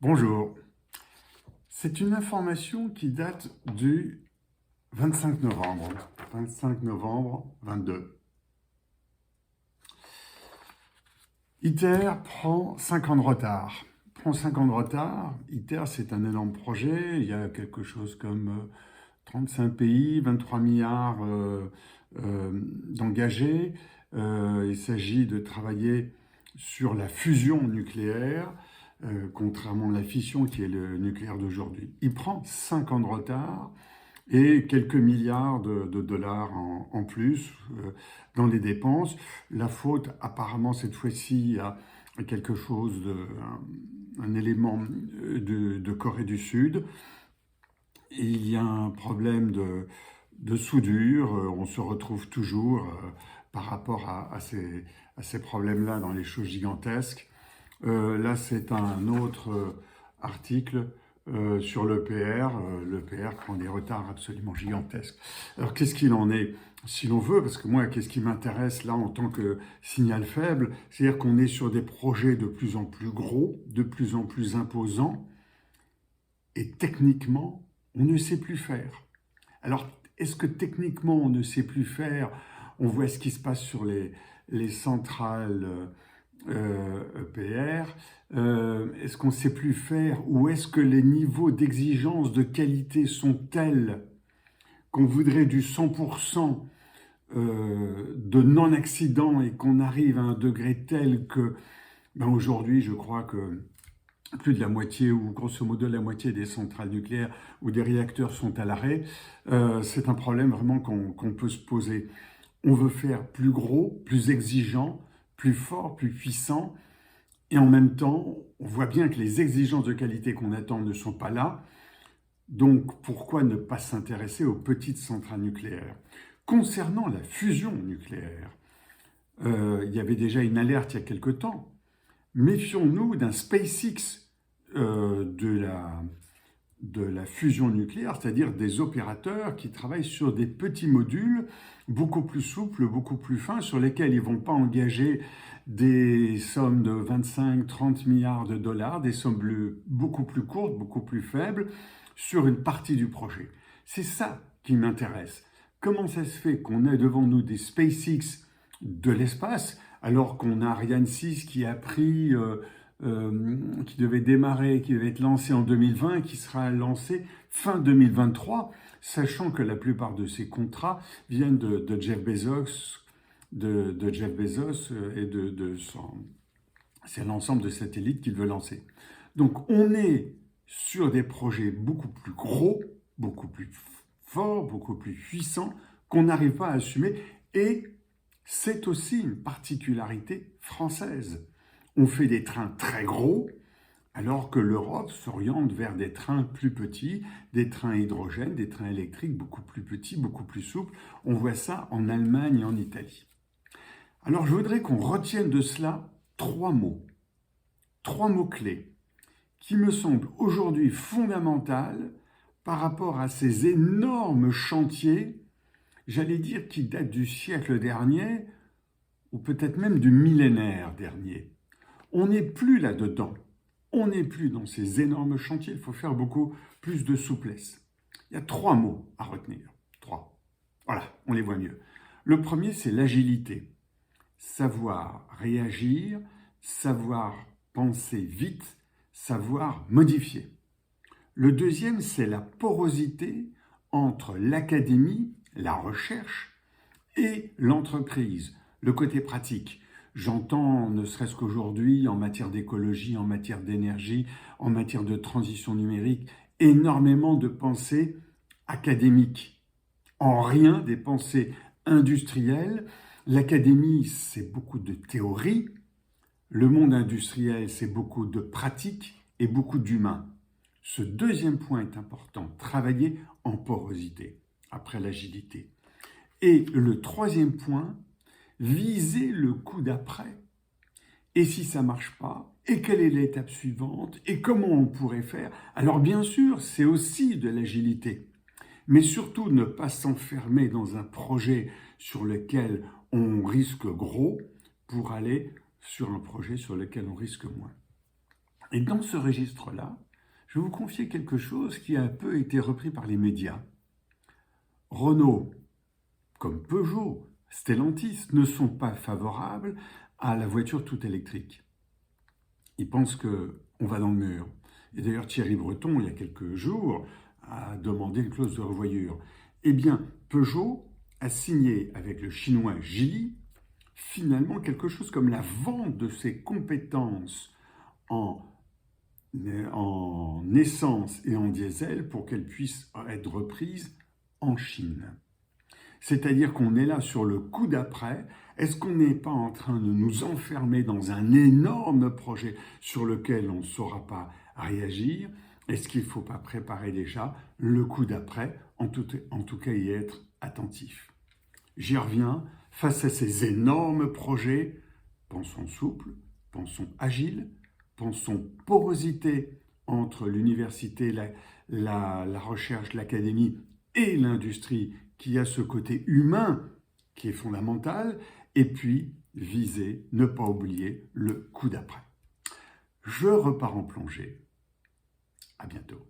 Bonjour. C'est une information qui date du 25 novembre. 25 novembre 22. ITER prend 5 ans de retard. Prend 5 ans de retard. ITER, c'est un énorme projet. Il y a quelque chose comme 35 pays, 23 milliards d'engagés. Il s'agit de travailler sur la fusion nucléaire, contrairement à la fission qui est le nucléaire d'aujourd'hui. Il prend 5 ans de retard et quelques milliards de dollars en plus dans les dépenses. La faute, apparemment, cette fois-ci, à quelque chose un élément de Corée du Sud. Il y a un problème de soudure. On se retrouve toujours par rapport à ces problèmes-là dans les choses gigantesques. Là, c'est un autre article sur l'EPR. L'EPR prend des retards absolument gigantesques. Alors, qu'est-ce qu'il en est, si l'on veut? Parce que moi, qu'est-ce qui m'intéresse là en tant que signal faible? C'est-à-dire qu'on est sur des projets de plus en plus gros, de plus en plus imposants, et techniquement, on ne sait plus faire. Alors, est-ce que techniquement, on ne sait plus faire? On voit ce qui se passe sur les centrales EPR. Est-ce qu'on ne sait plus faire? Ou est-ce que les niveaux d'exigence de qualité sont tels qu'on voudrait du 100% de non-accident et qu'on arrive à un degré tel que, aujourd'hui, je crois que plus de la moitié, ou grosso modo la moitié des centrales nucléaires ou des réacteurs sont à l'arrêt. C'est un problème vraiment qu'on peut se poser. On veut faire plus gros, plus exigeant, plus fort, plus puissant, et en même temps, on voit bien que les exigences de qualité qu'on attend ne sont pas là. Donc pourquoi ne pas s'intéresser aux petites centrales nucléaires? Concernant la fusion nucléaire, il y avait déjà une alerte il y a quelque temps. Méfions-nous d'un SpaceX de la fusion nucléaire, c'est-à-dire des opérateurs qui travaillent sur des petits modules beaucoup plus souples, beaucoup plus fins, sur lesquels ils ne vont pas engager des sommes de 25-30 milliards de dollars, des sommes beaucoup plus courtes, beaucoup plus faibles, sur une partie du projet. C'est ça qui m'intéresse. Comment ça se fait qu'on ait devant nous des SpaceX de l'espace, alors qu'on a Ariane 6 qui a pris, qui devait démarrer, qui devait être lancé en 2020 et qui sera lancé fin 2023, sachant que la plupart de ces contrats viennent de Jeff Bezos, de Jeff Bezos et c'est l'ensemble de satellites qu'il veut lancer. Donc on est sur des projets beaucoup plus gros, beaucoup plus forts, beaucoup plus puissants, qu'on n'arrive pas à assumer, et c'est aussi une particularité française. On fait des trains très gros, alors que l'Europe s'oriente vers des trains plus petits, des trains hydrogène, des trains électriques beaucoup plus petits, beaucoup plus souples. On voit ça en Allemagne et en Italie. Alors je voudrais qu'on retienne de cela trois mots clés, qui me semblent aujourd'hui fondamentales par rapport à ces énormes chantiers, j'allais dire qui datent du siècle dernier, ou peut-être même du millénaire dernier. On n'est plus là-dedans. On n'est plus dans ces énormes chantiers. Il faut faire beaucoup plus de souplesse. Il y a trois mots à retenir. Trois. Voilà, on les voit mieux. Le premier, c'est l'agilité. Savoir réagir, savoir penser vite, savoir modifier. Le deuxième, c'est la porosité entre l'académie, la recherche, et l'entreprise, le côté pratique. J'entends, ne serait-ce qu'aujourd'hui, en matière d'écologie, en matière d'énergie, en matière de transition numérique, énormément de pensées académiques. En rien des pensées industrielles. L'académie, c'est beaucoup de théorie. Le monde industriel, c'est beaucoup de pratique et beaucoup d'humain. Ce deuxième point est important, travailler en porosité, après l'agilité. Et le troisième point, viser le coup d'après. Et si ça ne marche pas, et quelle est l'étape suivante, et comment on pourrait faire? Alors bien sûr, c'est aussi de l'agilité, mais surtout ne pas s'enfermer dans un projet sur lequel on risque gros pour aller sur un projet sur lequel on risque moins. Et dans ce registre-là, je vais vous confier quelque chose qui a un peu été repris par les médias. Renault, comme Peugeot, Stellantis, ne sont pas favorables à la voiture toute électrique. Ils pensent qu'on va dans le mur. Et d'ailleurs, Thierry Breton, il y a quelques jours, a demandé une clause de revoyure. Eh bien, Peugeot a signé avec le chinois Geely, finalement, quelque chose comme la vente de ses compétences en essence et en diesel pour qu'elles puissent être reprises en Chine. C'est-à-dire qu'on est là sur le coup d'après. Est-ce qu'on n'est pas en train de nous enfermer dans un énorme projet sur lequel on ne saura pas réagir? Est-ce qu'il ne faut pas préparer déjà le coup d'après, en tout cas y être attentif? J'y reviens, face à ces énormes projets, pensons souple, pensons agile, pensons porosité entre l'université, la recherche, l'académie et l'industrie qui a ce côté humain qui est fondamental, et puis viser, ne pas oublier le coup d'après. Je repars en plongée. À bientôt.